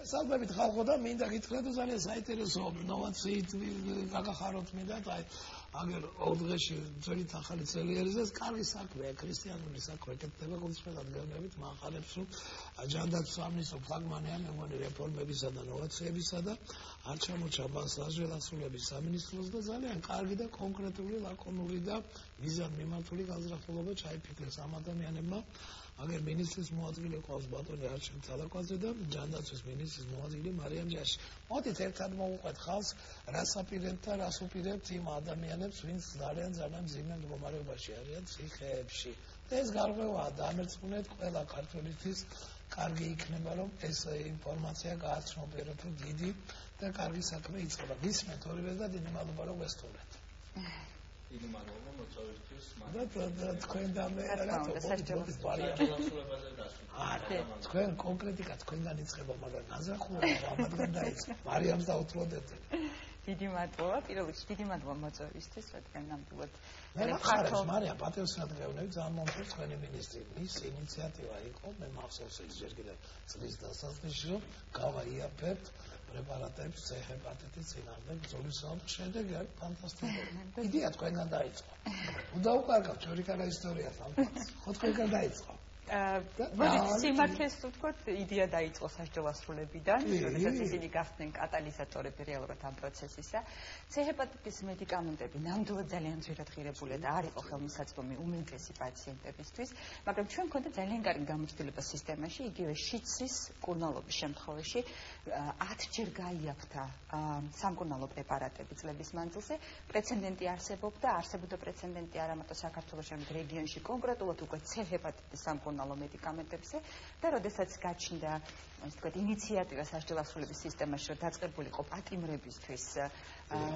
Salbებით ხალხო და მინდა გითხრათ ძალიან საინტერესო ნოვაციით გაგახაროთ მინდა და აგერ ორ დღეში ძველი ახალი წელიერის კარგი საქმეა ქრისტიანული საქმე ეკეთება გულწრფელად გეუბნებით მახარებს რომ ჯანდაცვის სამინისტრო ფლაგმანია მე მგონი რეფორმებისა და ნოვაციებისა და არ ჩამოჩა მას საჟელასულების სამინისტროს და ძალიან კარგი და კონკრეტული ლაკონური და მიზანმიმართული განზრახულობა ჩაიფიქრეს ამ ადამიანებმა აგერ მინისტრის მოადგილე ყავს ბატონი არჩილ თალაკვაძე და ჯანდაცვის მინისტრის მოადგილე მარიამ ჯაში. მოდით ერთად მოვუყვეთ ხალხს, რას აპირებთ და რას უპირებთ იმ ადამიანებს, ვინც ძალიან მძიმე მდგომარეობაში არიან ციხეებში. და ეს გარღვევაა დამერწმუნეთ ყველა ქართველისთვის კარგი იქნება რომ ეს ინფორმაცია გააცნობიეროთ დიდი და კარგი საქმე იწყება. გისმენთ ორივეს და დიდი მადლობა რომ გესტუმრეთ. დიდი მადლობა მოწვევისთვის. და თქვენ და მე თქვენ კონკრეტიკა თქვენგან იწყება, მაგრამ განზრახულობა ამათგან დაიწყო. მარიამს დაუთროდეთ. დიდი მადლობა, პირველ რიგში დიდი მადლობა მოწვევისთვის, რადგან ნამდვილად მარიამ პატევსად გეუბნები ძალიან მომწონს თქვენი მინისტრი. მის ინიციატივა იყო, მე მახსოვს ეს ჯერ კიდევ წლის დასაწყისში რომ გავაიაფებთ პრეპარატებს C-ჰეპატიტის წინააღმდეგ ბრძოლის შედეგი არის ფანტასტიკური. იდეა თქვენგან დაიწყო. უნდა უკარგავთ ჩვენი კარგი ისტორია სამყაროს. ხო თქვენგან დაიწყო. სიმართლეს ვთქვათ, იდეა დაიწყო სასჯელასრულებიდან, როდესაც ისინი გახდნენ კატალიზატორები რეალურად ამ პროცესისა. C-ჰეპატიტის მედიკამენტები ნამდვილად ძალიან ძვირად ღირებულია და არ იყო ხელმისაწვდომი უმეტესი პაციენტებისთვის, მაგრამ ჩვენ გვქონდა ძალიან კარგი გამოცდილება სისტემაში, იგივე შიცის მკურნალობის შემთხვევაში 10 ჯერ გაიაფთა სამკურნალო პრეპარატები წლების მანძილზე. პრეცედენტი არსებობდა, არსებობდა პრეცედენტი არა მარტო საქართველოს, არამედ რეგიონში კონკრეტულად უკვე C-ჰეპატიტის სამკურნალო მედიკამენტებზე და როდესაც გაჩნდა ასე ვთქვათ ინიციატივა სასჯელასრულების სისტემაში რომ დაწყებულიყო პატიმრებისთვის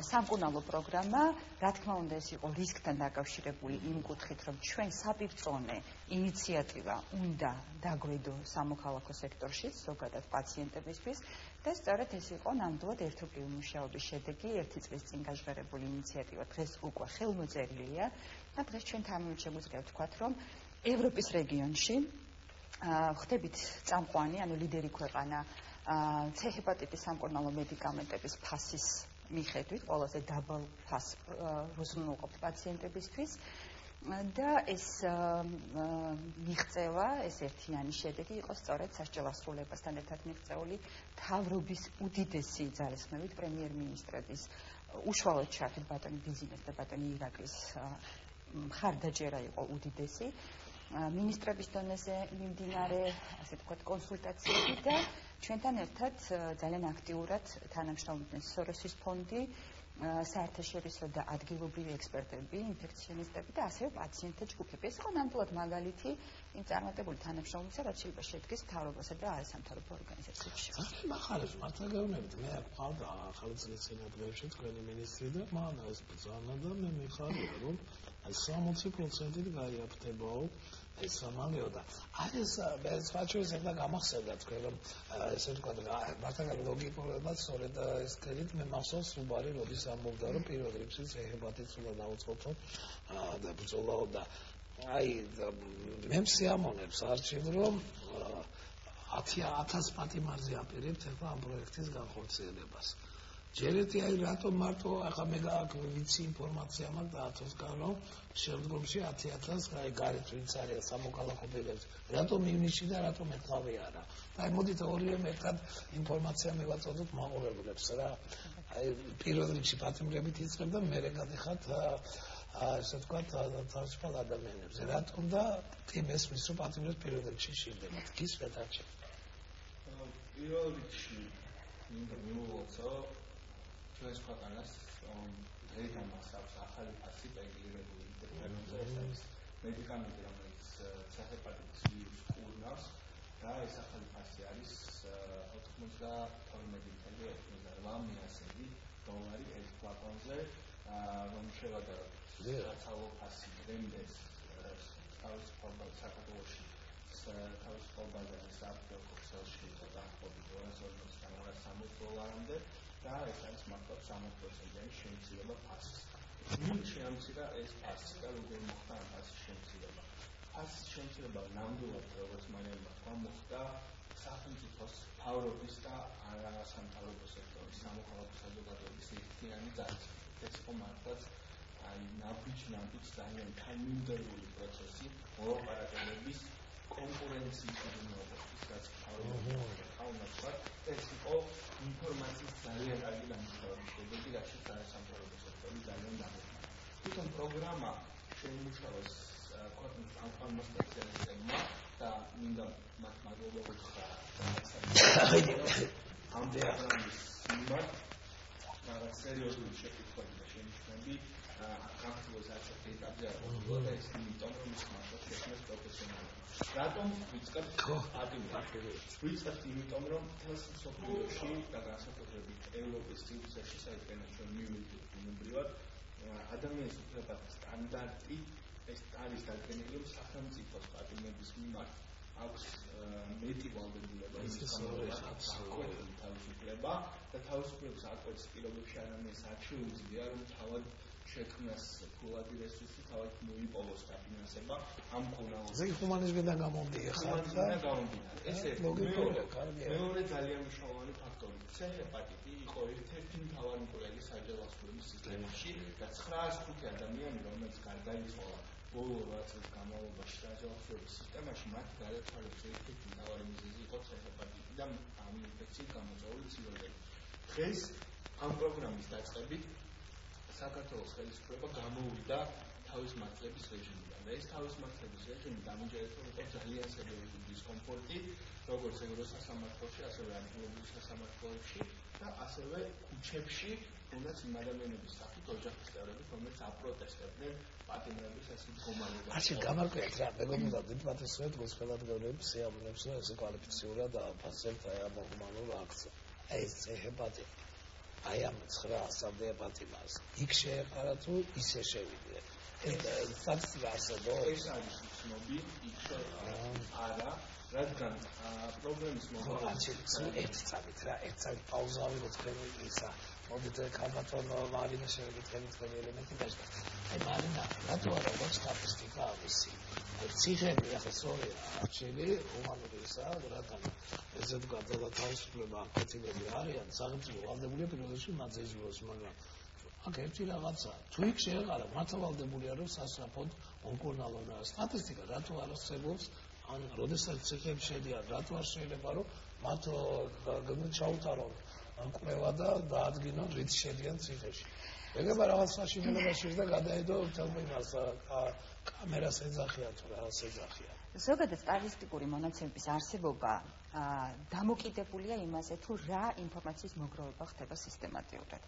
სამკურნალო პროგრამა, რა თქმა უნდა ეს იყო რისკთან დაკავშირებული იმ კუთხით რომ ჩვენ საპირწონე ინიციატივა უნდა დაგვედო სამოქალაქო სექტორში ზოგადად პაციენტებისთვის და სწორედ ეს იყო ნამდვილად ერთობლივი მუშაობის შედეგი, ერთი წლის წინ გაჟღერებული ინიციატივა დღეს უკვე ხელმოწერილია და დღეს ჩვენ თანამედროვე შეგვიძლია ვთქვათ რომ ევროპის რეგიონში ხდებით წამყვანი, ანუ ლიდერი ქვეყანა C-ჰეპატიტის სამკურნალო მედიკამენტების ფასის მიხედვით, ყველაზე დაბალ ფასს უზრუნველყოფთ პაციენტებისთვის და ეს მიღწევა, ეს ერთიანი შედეგი იყო სწორედ სასჯელასრულებასთან ერთად მიღწეული მთავრობის უდიდესი ძალისხმევით პრემიერ-მინისტრების უშუალოდ ჩართით ბატონი ბიზნეს და ბატონი ირაკლის მხარდაჭერა იყო უდიდესი მინისტრების დონეზე მიმდინარე, ასე ვთქვათ, კონსულტაციები და ჩვენთან ერთად ძალიან აქტიურად თანამშრომლობდნენ სოროსის ფონდი, საერთაშორისო და ადგილობრივი ექსპერტები, ინფექციონისტები და ასევე პაციენტთა ჯგუფები. ეს იყო ნამდვილად მაგალითი იმ წარმატებული თანამშრომლობისა, რაც შეიძლება შედგეს მთავრობასა და არასამთავრობო ორგანიზაციებში. მახარებს მართლა გეუბნებით, მე აქ ყავდა ახალი წლის წინადღებში თქვენი მინისტრი და მან ეს ბრძანა და მე მიხარია რომ 60% გაიაფთებაო ეს სამალეო და ეს სხვაჩვენს ახლა გამახსენდა თქვენ რომ ესე ვთქვათ მართლა ლოგიკურადაც სწორედ ეს კრედიტ მე მახსოვს უბარი როდის ამბობდა რომ პირველ რიგში C-ჰეპატიტს უნდა დაუწყოთ და ბრძოლაო და აი მე მსიამოვნებს არჩილ რომ 10,000 პატიმარზე აპირებთ ახლა ამ პროექტის განხორციელებას. ჯერეთი აი რატომ მარტო ახლა მე ვიცი ინფორმაცია მაქვს და 1000-გან რომ შემდგომში 10,000 აი გარეთ ვინც არის სამოქალაქო პირებს რატომ ივნისში და რატომ ეთქავი არა და აი მოდით ორივე ერთად ინფორმაცია მივაწოდოთ მაყურებლებს რა აი პირველ რიგში პატიმრებით იწყებ და მე გადახათ ასე ვთქვათ თავისუფალ ადამიანებს რატომ და თი მესმის რომ პატიმრებს პირველ რიგში შეიძლება გისმენთ არჩევ პირველ რიგში მინდა მივუღო ჩვენს ქვეყანას დღეიდან მას აქვს ახალი ფასი რეგულირებული ინტერფერენციის მედიკამენტი რომელიც C-ჰეპატიტის ვირუსს კურნავს და ეს ახალი ფასი არის 92.8 $1,000 ერთ ფლაკონზე რომ შევადაროთ საცალო ფასი დღემდე თავისუფალ საქართველოში თავისუფალ ბაზარზე საფრთხე ქსელში დაახლოებით $250-360 და ეს არის მართლაც 60%-იანი შემცირება ფასის. ვინ შეამცირა ეს ფასი და როგორ მოხდა ამ ფასის შემცირება? ფასის შემცირება ნამდვილად როგორც მარიამმა თქვა მოხდა სახელმწიფოს მთავრობის და არასამთავრობო სექტორის სამოქალაქო საზოგადოების ერთიანი ძალისხმევით. ეს იყო მართლაც ნაბიჯ ძალიან თანმიმდევრული პროცესი მოლაპარაკებების კონკურენციის მიმართულებით, რაც თავმოყრა. ეს იყო ინფორმაციის ძალიან კარგი დამუშავების შედეგი, რაშიც არასამთავრობო სექტორი ძალიან დაგეხმარა. თვითონ პროგრამა შეიმუშავეს ქვეყნის წამყვანმა სპეციალისტებმა და მინდა მათ მადლობა უთხრა ამ პროგრამის მიმართ რაღაც სერიოზული შეკითხვები და შენიშვნები განხილვის არცერთ ეტაპზე არ ყოფილა და ეს იმიტომ რომ ის მართლა შექმნეს პროფესიონალურად. რატომ ვიწყებთ პატიმრებს? ვიწყებთ იმიტომ რომ მთელს მსოფლიოში და განსაკუთრებით ევროპის სივრცეში, საიდანაც ჩვენ მივიდით ბუნებრივად, ადამიანის უფლებათა სტანდარტი ეს არის დადგენილი, რომ სახელმწიფოს პატიმრების მიმართ აქვს მეტი ვალდებულება ის თავისუფლება და თავისუფლების აკვეთის პირობებში ადამიანს არ შეუძლია რომ თავად შექმნას ფულადი რესურსი, თავად მოიპოვოს დაფინანსება ამ კოლავზე. ეს ჰუმანიზმიდან გამომდინარე. ეს მეორე ძალიან მნიშვნელოვანი ფაქტორი. C-ჰეპატიტი იყო ერთ-ერთი მთავარი მკვლელი საჯავახების სისტემაში და 905 ადამიანი, რომელიც გარდაიცვალა ბოლო 8 წლის განმავლობაში საჯავახების სისტემაში, მათ გარდაცვალების ერთ-ერთი მთავარი მიზეზი იყო C-ჰეპატიტი და ამ ინფექციით გამოწვეული ციროზები. დღეს ამ პროგრამის დაწყებით საქართველოს ხელისუფლება გამოვიდა თავის მართლების რეჟიმიდან და ეს თავის მართლების რეჟიმი დამჯერებულ იყო ძალიან სერიოზული დისკომფორტით, როგორც ევროსასამართლოში, ასევე ადგილობრივ სასამართლოებში და ასევე ქუჩებში, თუნდაც იმ ადამიანების სახით ოჯახის წევრები, რომლებიც აპროტესტებდნენ პატიმრების ასეთ მდგომარეობას. არჩი გამარკვიეთ რა, მეგობრებო, დიპლომატიურად გულწრფელადგებლების სიამოვნებს და ესე კვალიფიციურად აფასებთ აი ამ ჰუმანურ აქტს. ეს C-ჰეპატიტი აი ამ 900-მდე პატიმრს იქ შეეყარა თუ ისე შევიდნენ. ეს საქმე არსებობს. ეს არის ცნობი, იქ შეეყარა არა, რადგან პრობლემის მოგვარებით ერთ წამით რა, ერთ წამით პაუზა ავიღოთ თქვენი ისა. მოდით ქალბატონო მარინა შევეკითხებით თქვენი ელემენტი დაჟდა. აი მარინა, რატო არა გვაქვს სტატისტიკა ამისი? ციხეები ახლა სწორია არჩილი ჰუმანური ისა, რადგან ესეთ გადადა თავისუფლება აკეთებები არიან, სახელმწიფო ვალდებულია პირველ რიგში მათზე იზრუნოს, მაგრამ აქ ერთი რაღაცა, თუ იქ შეეყარა, მათ ვალდებულია რომ სასწრაფოდ ონკოლოგია სტატისტიკა რატო არ არსებობს, ან როდესაც ციხეები შედიან, რატო არ შეიძლება რომ მათ ჩაუტარონ კვლევა და დაადგინონ რით შედიან ციხეში. ეგება რაღაც საშინელებაში და გადაედო თელმე მას კამერას ეძახიან თუ რაღაც ეძახიან. ზოგადად სტატისტიკური მონაცემების არსებობა დამოკიდებულია იმაზე, თუ რა ინფორმაციის მოგროვება ხდება სისტემატიურად.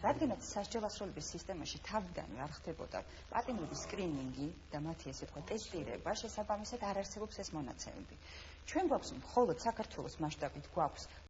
რადგანაც სასჯელოსროლების სისტემაში თავიდანვე არ ხდებოდა პატიმრების სკრინინგი და მათი ესე თქვა ტესტირება, შესაბამისად არ არსებობს ეს მონაცემები. ჩვენ გვაქვს მხოლოდ საქართველოს მასშტაბით გვაქვს